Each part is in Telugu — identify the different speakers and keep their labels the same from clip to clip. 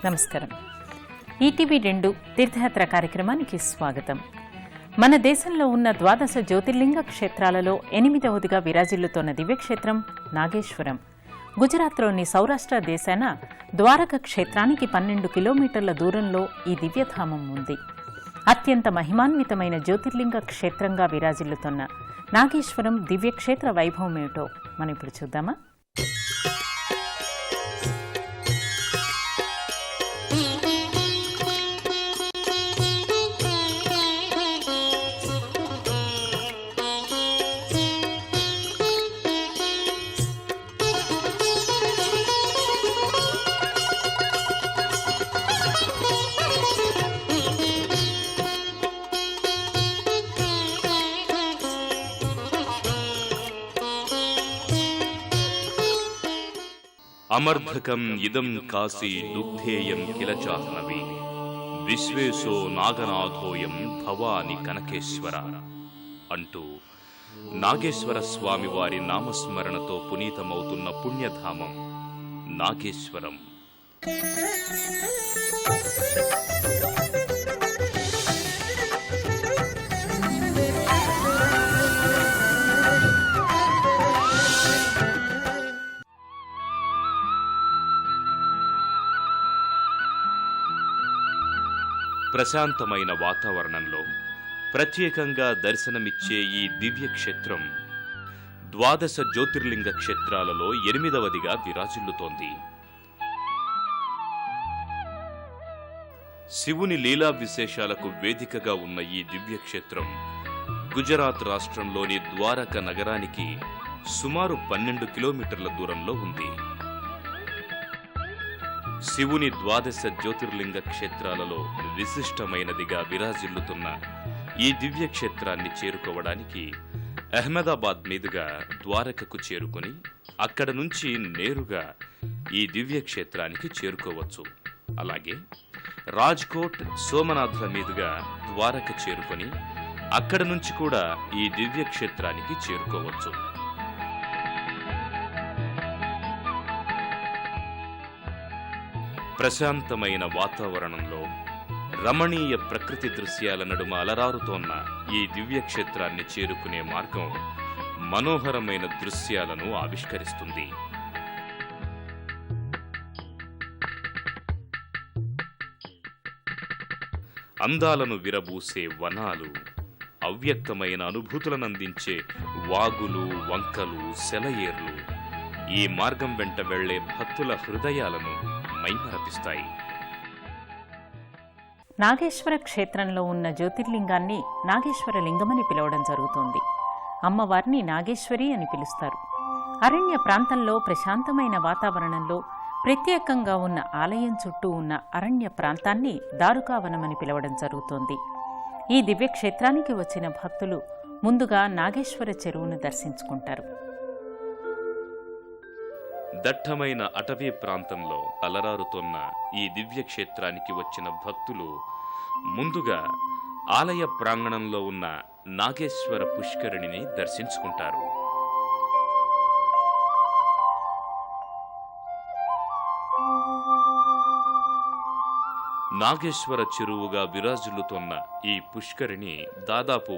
Speaker 1: నమస్కారం. ఈటీవీ2 తీర్థయాత్ర కార్యక్రమానికి స్వాగతం. మన దేశంలో ఉన్న 12 జ్యోతిర్లింగ క్షేత్రాలలో 8వదిగా విరాజిల్లుతోన్న దివ్యక్షేత్రం నాగేశ్వరం. గుజరాత్లోని సౌరాష్ట్ర దేశాన ద్వారక క్షేత్రానికి 12 కిలోమీటర్ల దూరంలో ఈ దివ్యధామం ఉంది. అత్యంత మహిమాన్వితమైన జ్యోతిర్లింగ క్షేత్రంగా విరాజిల్లుతోన్న నాగేశ్వరం దివ్యక్షేత్ర వైభవమేమిటో మనం ఇప్పుడు చూద్దామా?
Speaker 2: అమర్ధకం ఇదం కాశీ దుగ్ధేయం కిల చాహ్నవి విశ్వేశో నాగనాథోయం భవాని కనకేశ్వర అంటూ నాగేశ్వర స్వామి వారి నామస్మరణతో పునీతమవుతున్న పుణ్యధామం నాగేశ్వరం. ప్రశాంతమైన వాతావరణంలో ప్రత్యేకంగా దర్శనమిచ్చే ఈ దివ్యక్షేత్రం 12 జ్యోతిర్లింగ క్షేత్రాలలో 8వదిగా విరాజిల్లుతోంది. శివుని లీలా విశేషాలకు వేదికగా ఉన్న ఈ దివ్యక్షేత్రం గుజరాత్ రాష్ట్రంలోని ద్వారక నగరానికి సుమారు 12 కిలోమీటర్ల దూరంలో ఉంది. శివుని 12 జ్యోతిర్లింగ క్షేత్రాలలో విశిష్టమైనదిగా విరాజిల్లుతున్న ఈ దివ్యక్షేత్రాన్ని చేరుకోవడానికి అహ్మదాబాద్ మీదుగా ద్వారకకు చేరుకుని అక్కడ నుంచి నేరుగా ఈ దివ్యక్షేత్రానికి చేరుకోవచ్చు. అలాగే రాజ్కోట్, సోమనాథ్ల మీదుగా ద్వారక చేరుకుని అక్కడ నుంచి కూడా ఈ దివ్యక్షేత్రానికి చేరుకోవచ్చు. ప్రశాంతమైన వాతావరణంలో రమణీయ ప్రకృతి దృశ్యాల నడుమ అలరారుతోన్న ఈ దివ్యక్షేత్రాన్ని చేరుకునే మార్గం మనోహరమైన దృశ్యాలను ఆవిష్కరిస్తుంది. అందాలను విరబూసే వనాలు, అవ్యక్తమైన అనుభూతులనందించే వాగులు, వంకలు, సెలయేర్లు ఈ మార్గం వెంట వెళ్లే భక్తుల హృదయాలను మైమరపిస్తాయి.
Speaker 1: నాగేశ్వర క్షేత్రంలో ఉన్న జ్యోతిర్లింగాన్ని నాగేశ్వర లింగమని పిలవడం జరుగుతోంది. అమ్మవారిని నాగేశ్వరి అని పిలుస్తారు. అరణ్య ప్రాంతంలో ప్రశాంతమైన వాతావరణంలో ప్రత్యేకంగా ఉన్న ఆలయం చుట్టూ ఉన్న అరణ్య ప్రాంతాన్ని దారుకావనమని పిలవడం జరుగుతోంది. ఈ దివ్యక్షేత్రానికి వచ్చిన భక్తులు ముందుగా నాగేశ్వర చెరువును దర్శించుకుంటారు.
Speaker 2: దట్టమైన అటవీ ప్రాంతంలో అలరారుతోన్న ఈ దివ్యక్షేత్రానికి వచ్చిన భక్తులు ముందుగా ఆలయ ప్రాంగణంలో ఉన్న నాగేశ్వర పుష్కరిణిని దర్శించుకుంటారు. నాగేశ్వర చెరువుగా విరాజిల్లుతోన్న ఈ పుష్కరిణి దాదాపు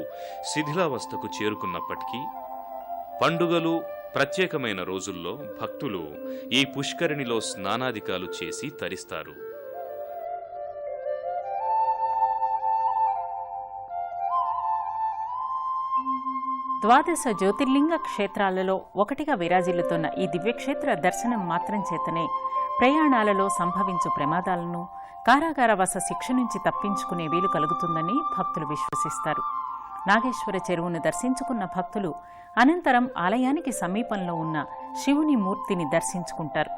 Speaker 2: శిథిలావస్థకు చేరుకున్నప్పటికీ పండుగలు, ప్రత్యేకమైన రోజుల్లో భక్తులు ఈ పుష్కరిణిలో స్నానాదికాలు చేసి తరిస్తారు.
Speaker 1: ద్వాదశ జ్యోతిర్లింగ క్షేత్రాలలో ఒకటిగా విరాజిల్లుతున్న ఈ దివ్యక్షేత్ర దర్శనం మాత్రం చేతనే ప్రయాణాలలో సంభవించు ప్రమాదాలను, కారాగారవాస శిక్ష నుంచి తప్పించుకునే వీలు కలుగుతుందని భక్తులు విశ్వసిస్తారు. నాగేశ్వర చెరువును దర్శించుకున్న భక్తులు అనంతరం ఆలయానికి సమీపంలో ఉన్న శివుని మూర్తిని దర్శించుకుంటారు.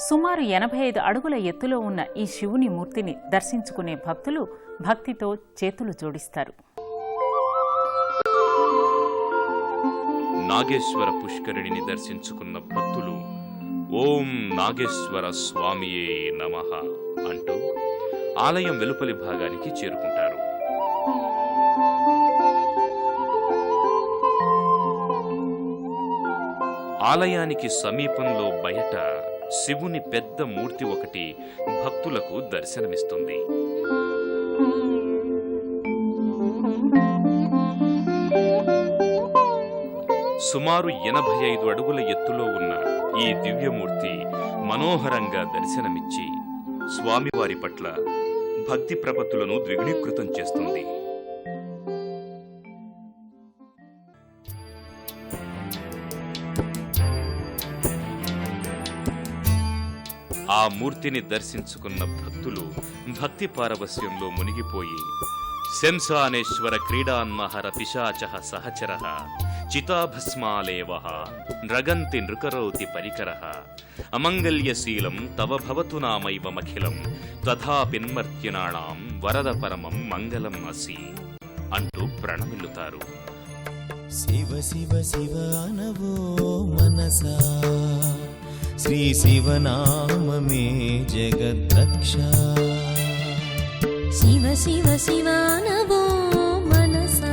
Speaker 1: సుమారు 85 అడుగుల ఎత్తులో ఉన్న ఈ శివుని మూర్తిని దర్శించుకునే భక్తులు భక్తితో చేతులు జోడిస్తారు.
Speaker 2: నాగేశ్వర పుష్కరిణిని దర్శించుకున్న భక్తులు ఓం నాగేశ్వర స్వామియే నమః అంటూ ఆలయం వెలుపలి భాగానికి చేరుకుంటారు. ఆలయానికి సమీపంలో బయట శివుని పెద్ద మూర్తి ఒకటి భక్తులకు దర్శనమిస్తుంది. సుమారు 85 అడుగుల ఎత్తులో ఉన్న ఈ దివ్యమూర్తి మనోహరంగా దర్శనమిచ్చి స్వామివారి పట్ల భక్తి ప్రపత్తులను ద్విగుణీకృతం చేస్తుంది. ఆ మూర్తిని దర్శించుకున్న భక్తులు భక్తి పారవస్యంలో మునిగిపోయి శంసానేశ్వర క్రీడాన్మహర పిశాచః సహచరః చితాభస్మాలేవః నృగంతి నృకరోతి పరికరః అమంగళ్యశీలం తవ భవతు నామైవమఖిలం తథాపిన్మర్త్యునాణాం వరద పరమం మంగళం అసి అంటూ ప్రణమిల్లుతారు.
Speaker 3: శివ శివ శివ అనవో మనసా, శ్రీ శివనామమే జగద్రక్ష.
Speaker 4: శివ శివ శివ నవో మనసా,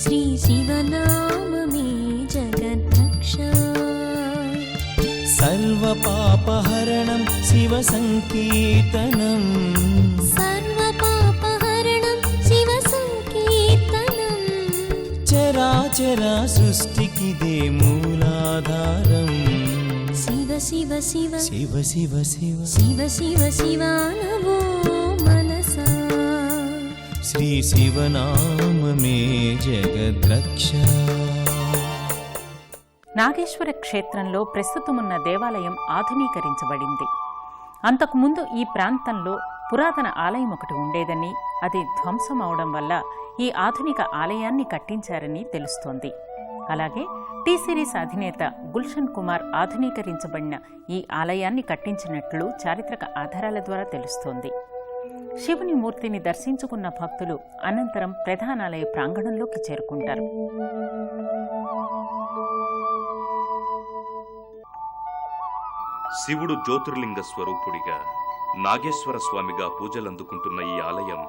Speaker 4: శ్రీ శివనామమే జగద్రక్ష.
Speaker 3: సర్వ పాపహరణం శివ సంకీర్తనం,
Speaker 4: సర్వ పాపహరణం శివ సంకీర్తనం.
Speaker 3: చరాచర సృష్టికిదే మూలాధారం.
Speaker 4: శివ శివ శివ
Speaker 3: శివ శివ శివ
Speaker 4: శివ శివ శివ నవో మనసా,
Speaker 3: శ్రీ శివనామమే జగద్రక్ష.
Speaker 1: నాగేశ్వర క్షేత్రంలో ప్రస్తుతమున్న దేవాలయం ఆధునీకరించబడింది. అంతకుముందు ఈ ప్రాంతంలో పురాతన ఆలయం ఒకటి ఉండేదని, అది ధ్వంసమవడం వల్ల ఈ ఆధునిక ఆలయాన్ని కట్టించారని తెలుస్తోంది. అలాగే టీ సిరీస్ అధినేత గుల్షన్ కుమార్ ఆధునీకరించబడిన ఈ ఆలయాన్ని కట్టించినట్లు చారిత్రక ఆధారాల ద్వారా తెలుస్తోంది. శివుని మూర్తిని దర్శించుకున్న భక్తులు అనంతరం ప్రధానాలయ ప్రాంగణంలోకి చేరుకుంటారు.
Speaker 2: శివుడు జ్యోతిర్లింగ స్వరూపుడిగా నాగేశ్వర స్వామిగా పూజలందుకుంటున్న ఈ ఆలయం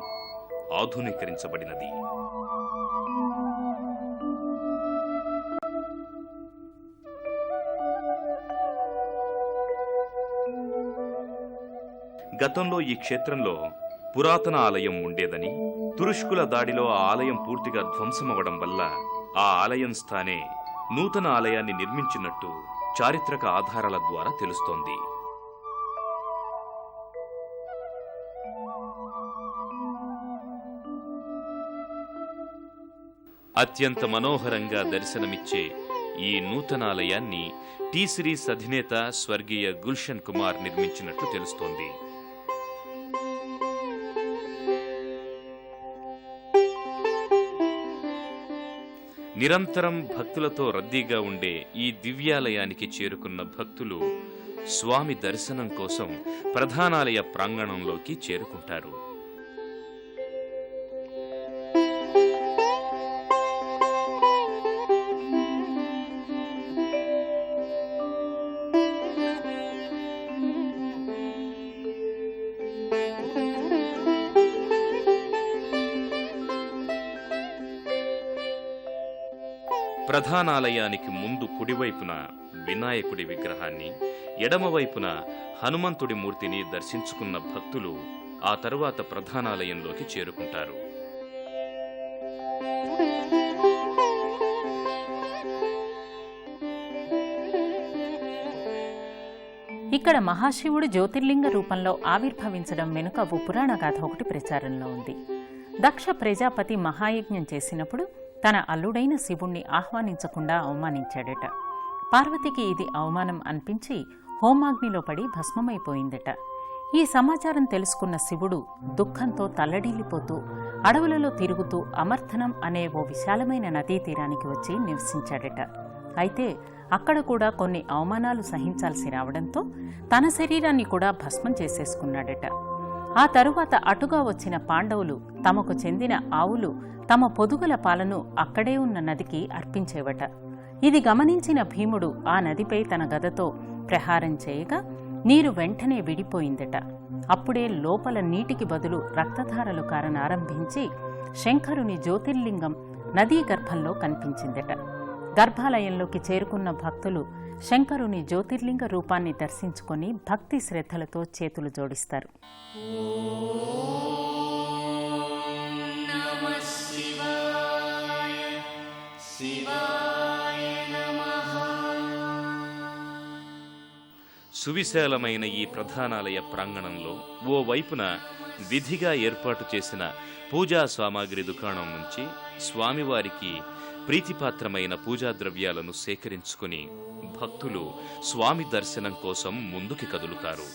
Speaker 2: ఆధునీకరించబడినది. గతంలో ఈ క్షేత్రంలో పురాతన ఆలయం ఉండేదని, తురుష్కుల దాడిలో ఆ ఆలయం పూర్తిగా ధ్వంసమవడం వల్ల ఆ ఆలయం స్థానే నూతన ఆలయాన్ని నిర్మించినట్టు చారిత్రక ఆధారాల ద్వారా తెలుస్తోంది. అత్యంత మనోహరంగా దర్శనమిచ్చే ఈ నూతనాలయాన్ని టీ సిరీస్ అధినేత స్వర్గీయ గుల్షన్ కుమార్ నిర్మించినట్లు తెలుస్తోంది. నిరంతరం భక్తులతో రద్దీగా ఉండే ఈ దివ్యాలయానికి చేరుకున్న భక్తులు స్వామి దర్శనం కోసం ప్రధానాలయ ప్రాంగణంలోకి చేరుకుంటారు. ప్రధానాలయానికి ముందు కుడివైపున వినాయకుడి విగ్రహాన్ని, ఎడమవైపున హనుమంతుడి మూర్తిని దర్శించుకున్న భక్తులు ఆ తరువాత ప్రధానాలయంలోకి చేరుకుంటారు.
Speaker 1: ఇక్కడ మహాశివుడు జ్యోతిర్లింగ రూపంలో ఆవిర్భవించడం వెనుక ఓ పురాణ గాథ ఒకటి ప్రచారంలో ఉంది. దక్ష ప్రజాపతి మహాయజ్ఞం చేసినప్పుడు తన అల్లుడైన శివుణ్ణి ఆహ్వానించకుండా అవమానించాడట. పార్వతికి ఇది అవమానం అనిపించి హోమాగ్నిలో పడి భస్మమైపోయిందట. ఈ సమాచారం తెలుసుకున్న శివుడు దుఃఖంతో తల్లడిల్లిపోతూ అడవులలో తిరుగుతూ అమర్థనం అనే ఓ విశాలమైన నదీ తీరానికి వచ్చి నివసించాడట. అయితే అక్కడ కూడా కొన్ని అవమానాలు సహించాల్సి రావడంతో తన శరీరాన్ని కూడా భస్మం చేసేసుకున్నాడట. ఆ తరువాత అటుగా వచ్చిన పాండవులు తమకు చెందిన ఆవులు తమ పొదుగుల పాలను అక్కడే ఉన్న నదికి అర్పించేవట. ఇది గమనించిన భీముడు ఆ నదిపై తన గదతో ప్రహారం చేయగా నీరు వెంటనే విడిపోయిందట. అప్పుడే లోపల నీటికి బదులు రక్తధారలు కారనారంభించి శంకరుని జ్యోతిర్లింగం నదీ గర్భంలో కనిపించిందట. గర్భాలయంలోకి చేరుకున్న భక్తులు శంకరుని జ్యోతిర్లింగ రూపాన్ని దర్శించుకొని భక్తి శ్రద్ధలతో చేతులు జోడిస్తారు.
Speaker 2: సువిశాలమైన ఈ ప్రధానాలయ ప్రాంగణంలో ఓ వైపున విధిగా ఏర్పాటు చేసిన పూజా సామాగ్రి దుకాణం నుంచి స్వామివారికి ప్రీతిపాత్రమైన పూజా ద్రవ్యాలను సేకరించుకుని భక్తులు స్వామి దర్శనం కోసం ముందుకి కదులుతారు.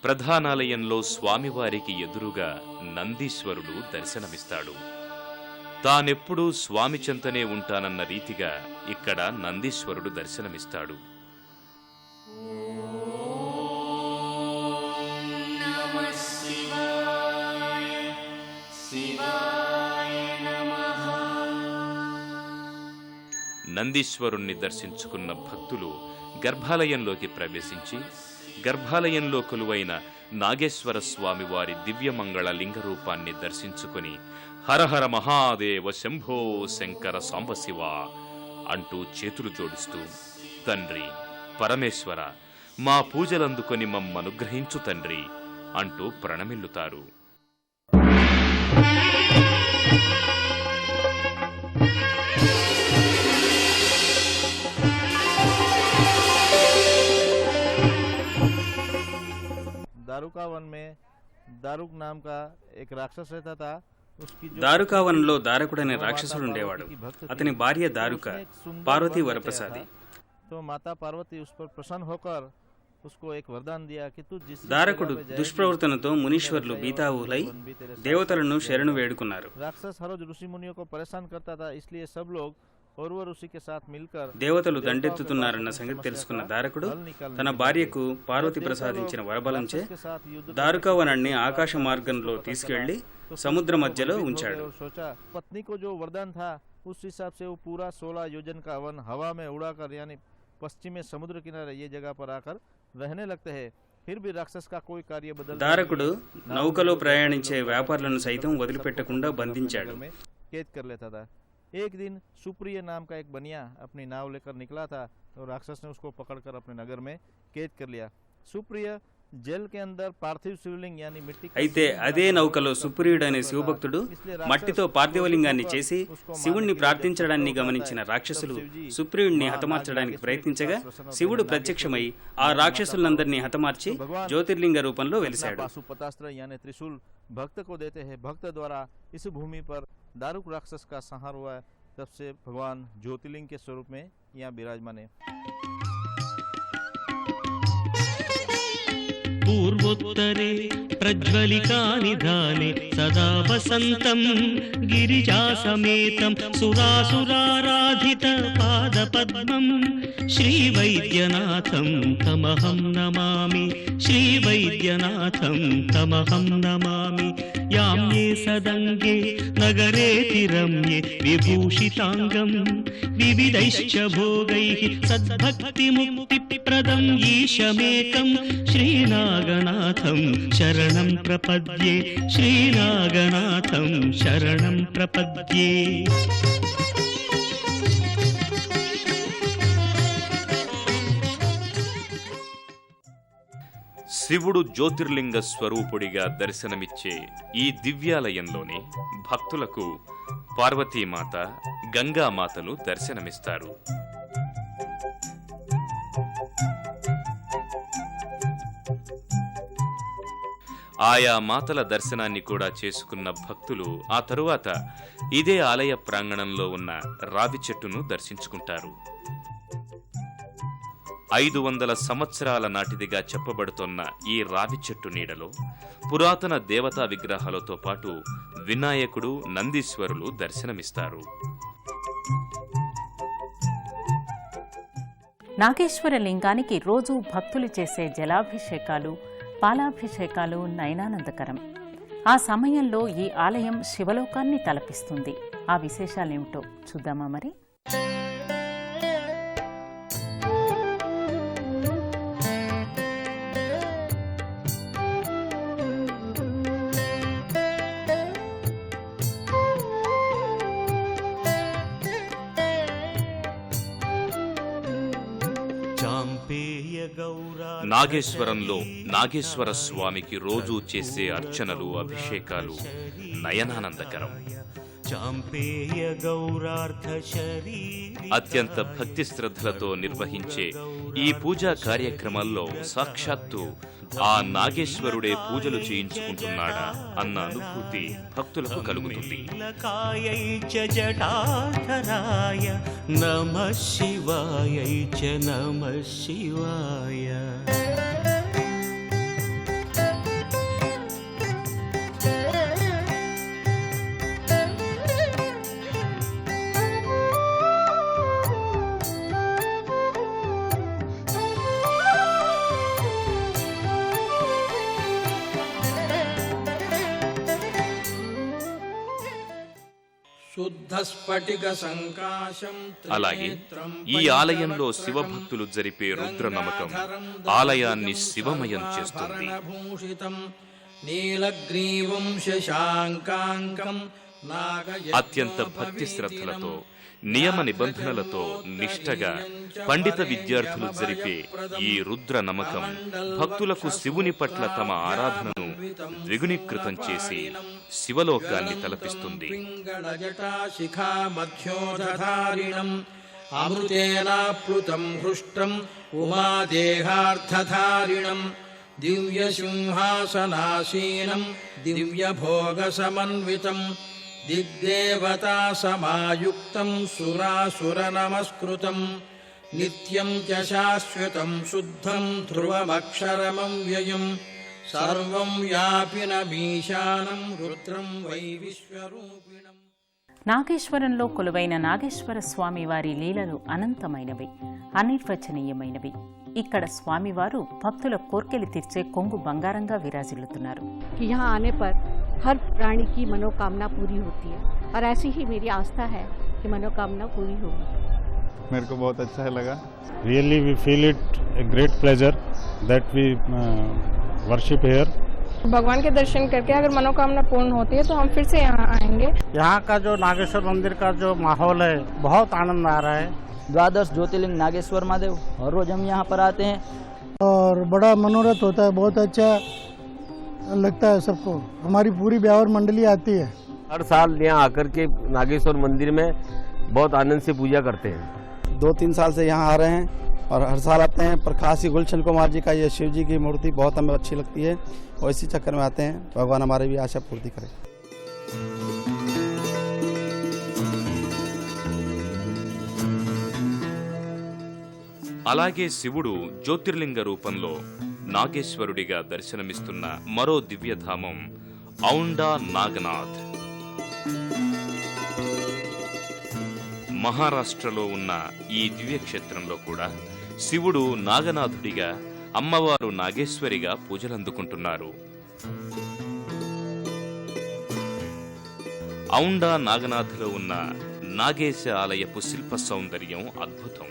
Speaker 2: ప్రధానాలయంలో స్వామివారికి ఎదురుగా నందీశ్వరుడు దర్శనమిస్తాడు. తానెప్పుడూ స్వామి చెంతనే ఉంటానన్న రీతిగా ఇక్కడ నందీశ్వరుడు దర్శనమిస్తాడు. నందీశ్వరుణ్ణి దర్శించుకున్న భక్తులు గర్భాలయంలోకి ప్రవేశించి గర్భాలయంలో కొలువైన నాగేశ్వర స్వామి వారి దివ్యమంగళ లింగ రూపాన్ని దర్శించుకుని హరహర మహాదేవ శంభో శంకర సాంబశివ అంటూ చేతులు జోడిస్తూ, తండ్రి పరమేశ్వర, మా పూజలందుకొని మమ్మనుగ్రహించు తండ్రి అంటూ ప్రణమిల్లుతారు.
Speaker 5: दारुकावन में दारुक नाम का एक राक्षस रहता था.
Speaker 6: దారుకావనంలో దారకుడనే రాక్షసుడుండేవాడు. అతని భార్య దారుక పార్వతీ వరప్రసాది.
Speaker 5: तो माता पार्वती उस पर प्रसन्न होकर उसको एक वरदान दिया कि तू जिस
Speaker 6: దారకుడు దుష్ప్రవర్తనతో మునీశ్వరులు బీతావులై దేవతలను శరణు వేడుకున్నారు.
Speaker 5: राक्षस हर रोज ऋषि मुनियों को परेशान करता था, इसलिए सब लोग और ऋषि के साथ मिलकर
Speaker 6: దేవతలు దండెత్తుతున్నారన్న సంగతి తెలుసుకున్న దారకుడు తన భార్యకు పార్వతి ప్రసాదించిన వరబలంచే దారుకావనాన్ని ఆకాశ మార్గంలో తీసుకెళ్లి సముద్ర మధ్యలో ఉంచాడు.
Speaker 5: पत्नी को जो वरदान था उस हिसाब से वो पूरा 16 योजन का वन हवा में उड़ाकर यानी पश्चिमी समुद्र किनारे ये जगह पर आकर रहने लगते हैं. फिर भी राक्षस का कोई कार्य बदल
Speaker 6: దారకుడు నౌకలో ప్రయాణించే వ్యాపారులను సైతం వదిలిపెట్టకుండా బంధించాడు.
Speaker 5: कैद कर लेता था. एक दिन सुप्रिय नाम का एक बनिया अपनी नाव लेकर निकला था तो राक्षस ने उसको पकड़कर अपने नगर में कैद कर लिया. सुप्रिय जेल के अंदर पार्थिव शिवलिंग यानी मिट्टी
Speaker 6: అయితే అదే నౌకలో సుప్రియుడు అనే శివభక్తుడు మట్టితో పార్థివలింగాన్ని చేసి శివుణ్ణి ప్రార్థించడాన్ని గమనించిన రాక్షసులు సుప్రియుడిని హతమార్చడానికి ప్రయత్నించగా శివుడు ప్రత్యక్షమై ఆ రాక్షసులందరినీ హతమార్చి జ్యోతిర్లింగ రూపంలో వెలిశాడు.
Speaker 5: पाशुपतास्त्र यानी त्रिशूल भक्त को देते हैं. भक्त द्वारा इस भूमि पर दारुक राक्षस का संहार हुआ है. तब से भगवान ज्योतिर्लिंग के स्वरूप में यहाँ विराजमान है.
Speaker 7: पूर्वोत्तरे प्रज्वलिकानिधाने सदा वसन्तं गिरिजासमेतं सुरासुराराधित पादपद्मं श्रीवैद्यनाथं तमहं नमामि. श्रीवैद्यनाथं तमहं नमामि. याम्ये सदङ्गे नगरेति रम्ये विभूषिताङ्गं विविधैश्च भोगैः सद्भक्तिमुक्तिप्रदं ईशमेकं श्रीनागनाथं शरणं प्रपद्ये. श्रीनागनाथं शरणं प्रपद्ये.
Speaker 2: శివుడు జ్యోతిర్లింగ స్వరూపుడిగా దర్శనమిచ్చే ఈ దివ్యాలయంలోనే భక్తులకు పార్వతీమాత, గంగామాతలు దర్శనమిస్తారు. ఆయా మాతల దర్శనాన్ని కూడా చేసుకున్న భక్తులు ఆ తరువాత ఇదే ఆలయ ప్రాంగణంలో ఉన్న రావి చెట్టును దర్శించుకుంటారు. 500 సంవత్సరాల నాటిదిగా చెప్పబడుతోన్న ఈ రావి చెట్టు నీడలో పురాతన దేవతా విగ్రహాలతో పాటు వినాయకుడు, నందీశ్వరులు దర్శనమిస్తారు.
Speaker 1: నాగేశ్వర లింగానికి రోజూ భక్తులు చేసే జలాభిషేకాలు, పాలాభిషేకాలు నయనానందకరం. ఆ సమయంలో ఈ ఆలయం శివలోకాన్ని తలపిస్తుంది. ఆ విశేషాలేమిటో చూద్దామా మరి?
Speaker 3: చాంపేయ గౌరా
Speaker 2: నాగేశ్వరంలో నాగేశ్వర స్వామికి రోజూ చేసే అర్చనలు అభిషేకాలు నయనానందకరం.
Speaker 3: చాంపేయ గౌరార్థ శరీరి
Speaker 2: అత్యంత భక్తి శ్రద్ధలతో నిర్వహించే ఈ పూజా కార్యక్రమాల్లో సాక్షాత్తు ఆ నాగేశ్వరుడే పూజలు చేయించుకుంటున్నాడా అన్న అనుభూతి భక్తులకు కలుగుతుంది.
Speaker 3: కాయై చ జటాధరాయ నమః శివాయై చ నమః శివాయ.
Speaker 2: అలాగే ఈ ఆలయంలో శివభక్తులు జరిపే రుద్ర నమకం ఆలయాన్ని శివమయం చేస్తుంది. అత్యంత భక్తి శ్రద్ధలతో నియమ నిబంధనలతో నిష్ఠగా పండిత విద్యార్థులు జరిపే ఈ రుద్ర నమకం భక్తులకు శివుని పట్ల తమ ఆరాధనను ద్విగుణీకృతం చేసి శివలోకాన్ని తలపిస్తుంది.
Speaker 8: అమృతేనాప్లుతం హృష్టం ఉమాదేహార్థధారిణం దివ్యసింహాసనాసీనం దివ్యభోగసమన్వితం దిగ్దేవతా సమాయుక్తం సురాసురనమస్కృతం నిత్యం చ శాశ్వతం శుద్ధం ధ్రువమక్షరమవ్యయం సర్వం వ్యాపినమీశానం రుద్రం వై విశ్వరూపిణం.
Speaker 1: నాగేశ్వరంలో కొలువైన నాగేశ్వర స్వామి వారి లీలలు అనంతమైనవి, అనిర్వచనీయమైనవి. ఇక్కడ స్వామివారు భక్తుల కోర్కెలు తీర్చే కొంగు బంగారంగా విరాజిల్లుతున్నారు.
Speaker 9: यहाँ आने पर हर प्राणी की मनोकामना पूरी होती है और ऐसी ही मेरी आस्था है कि मनोकामना पूरी होगी.
Speaker 10: मेरे को बहुत अच्छा लगा. Really we feel it a great pleasure that we worship here.
Speaker 11: भगवान के दर्शन करके अगर मनोकामना पूर्ण होती है तो हम फिर से यहाँ आएंगे.
Speaker 12: यहाँ का जो नागेश्वर मंदिर का जो माहौल है बहुत आनंद आ रहा है.
Speaker 13: द्वादश ज्योतिर्लिंग नागेश्वर महादेव हर रोज हम यहाँ पर आते हैं
Speaker 14: और बड़ा मनोरथ होता है. बहुत अच्छा लगता है सबको. हमारी पूरी ब्यावर मंडली आती है.
Speaker 15: हर साल यहाँ आकर के नागेश्वर मंदिर में बहुत आनंद से पूजा करते हैं.
Speaker 16: 2-3 साल से यहाँ आ रहे हैं और हर साल आते हैं. प्रकाश गुलशन कुमार जी का ये शिव जी की मूर्ति बहुत हमें अच्छी लगती है और इसी चक्कर में आते हैं. भगवान हमारी भी आशा पूर्ति करे.
Speaker 2: అలాగే శివుడు జ్యోతిర్లింగ రూపంలో నాగేశ్వరుడిగా దర్శనమిస్తున్న మరో దివ్యధామం ఔండా నాగనాథ్. మహారాష్ట్రలో ఉన్న ఈ దివ్యక్షేత్రంలో కూడా శివుడు నాగనాథుడిగా, అమ్మవారు నాగేశ్వరిగా పూజలందుకుంటున్నారు. ఔండా నాగనాథ్లో ఉన్న నాగేశ ఆలయపు శిల్ప సౌందర్యం అద్భుతం.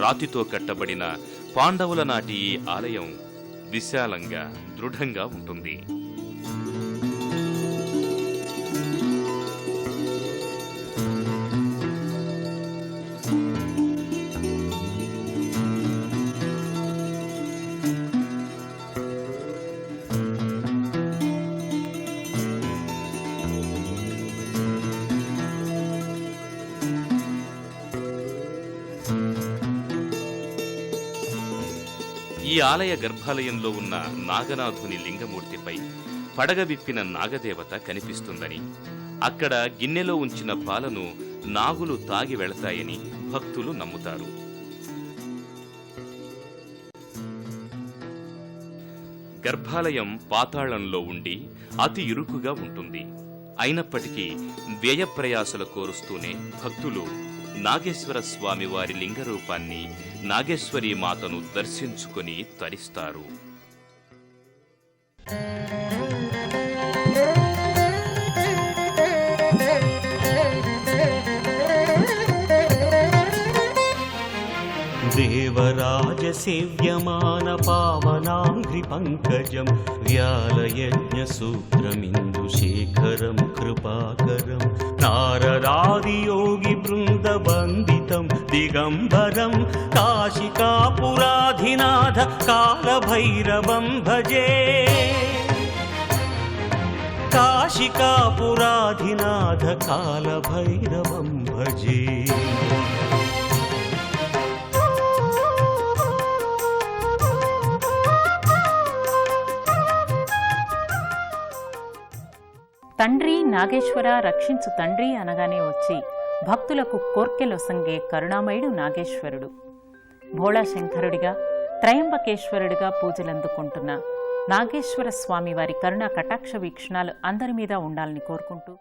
Speaker 2: రాతితో కట్టబడిన పాండవుల నాటి ఈ ఆలయం విశాలంగా, దృఢంగా ఉంటుంది. ఈ ఆలయ గర్భాలయంలో ఉన్న నాగనాథుని లింగమూర్తిపై పడగ విప్పిన నాగదేవత కనిపిస్తుందని, అక్కడ గిన్నెలో ఉంచిన పాలను నాగులు తాగి వెళతాయని భక్తులు నమ్ముతారు. గర్భాలయం పాతాళంలో ఉండి అతి ఇరుకుగా ఉంటుంది. అయినప్పటికీ వ్యయప్రయాసలు కోరుస్తూనే భక్తులు నాగేశ్వర స్వామి వారి లింగరూపాన్ని, నాగేశ్వరీ మాతను దర్శించుకొని తరిస్తారు.
Speaker 3: దేవరాజ సేవ్యమాన పావనాంఘ్రి పంకజం వ్యాలయజ్ఞ సూత్రమిందు శేఖ शिखरं कृपाकरं नारदादियोगि वृन्दवन्दितं दिगम्बरं काशिकापुराधिनाथ कालभैरवं भजे काशिकापुराधिनाथ कालभैरवं भजे
Speaker 1: తండ్రి నాగేశ్వర రక్షించు తండ్రి అనగానే వచ్చి భక్తులకు కోర్కెలొసంగే కరుణామయుడు నాగేశ్వరుడు. భోళాశంకరుడిగా త్రయంబకేశ్వరుడిగా పూజలందుకుంటున్న నాగేశ్వర స్వామి వారి కరుణా కటాక్ష వీక్షణాలు అందరి మీద ఉండాలని కోరుకుంటూ